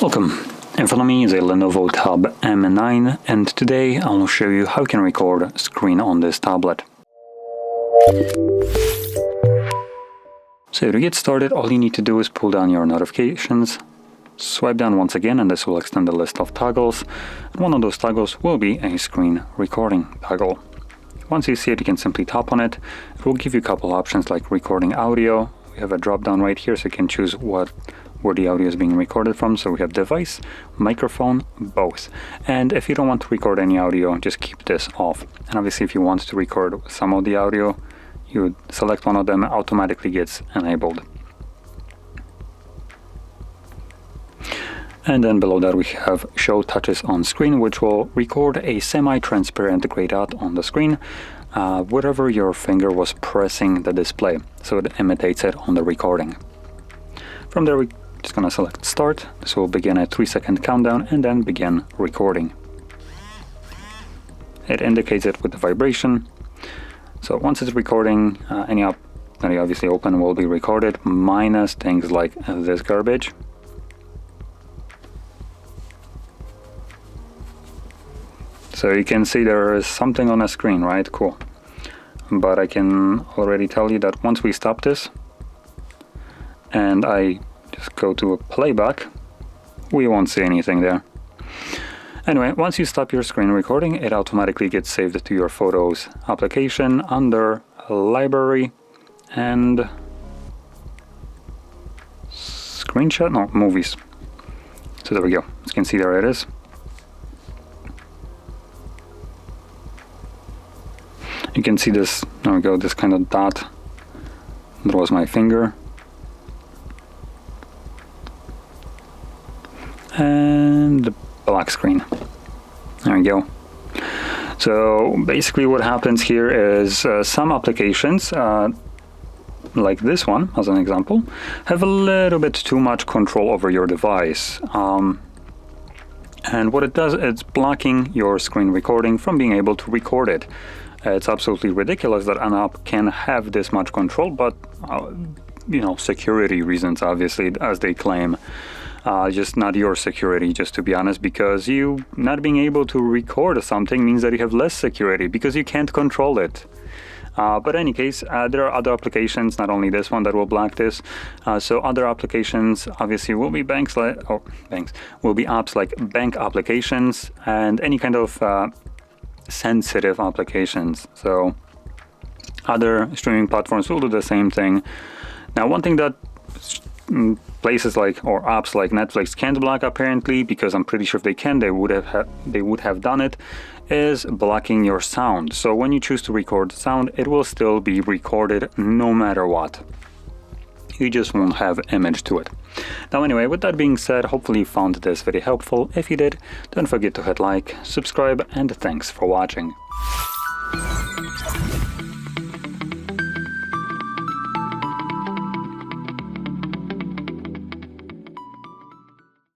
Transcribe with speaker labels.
Speaker 1: Welcome! In front of me is a LENOVO Tab M9 and today I will show you how you can record a screen on this tablet. So to get started, all you need to do is pull down your notifications, swipe down once again and this will extend the list of toggles, and one of those toggles will be a screen recording toggle. Once you see it, you can simply tap on it. It will give you a couple options like recording audio. We have a drop down right here so you can choose where the audio is being recorded from. So we have device, microphone, both. And if you don't want to record any audio, just keep this off. And obviously if you want to record some of the audio, you would select one of them, automatically gets enabled. And then below that we have show touches on screen, which will record a semi-transparent grayed out on the screen wherever your finger was pressing the display, so it imitates it on the recording. From there we're just going to select start. This will begin a 3-second countdown and then begin recording. It indicates it with the vibration. So once it's recording, any app that you obviously open will be recorded, minus things like this garbage. So you can see there is something on the screen, right? Cool. But I can already tell you that once we stop this and I just go to a playback, we won't see anything there. Anyway, once you stop your screen recording, it automatically gets saved to your Photos application under Library and Screenshot? No, Movies. So there we go. As you can see, there it is. You can see this, there we go, this kind of dot draws my finger. And the black screen. There we go. So basically what happens here is some applications, like this one as an example, have a little bit too much control over your device. And what it does, it's blocking your screen recording from being able to record it. It's absolutely ridiculous that an app can have this much control, but you know, security reasons, obviously, as they claim. Just not your security, just to be honest, because you not being able to record something means that you have less security because you can't control it. But in any case, there are other applications, not only this one, that will block this. So other applications obviously will be will be apps like bank applications and any kind of sensitive applications. So other streaming platforms will do the same thing. Now, one thing that places like or apps like Netflix can't block, apparently, because I'm pretty sure if they can, they would have done it, is blocking your sound. So when you choose to record sound, it will still be recorded no matter what. You just won't have image to it. Now anyway, with that being said, hopefully you found this very helpful. If you did, don't forget to hit like, subscribe, and thanks for watching.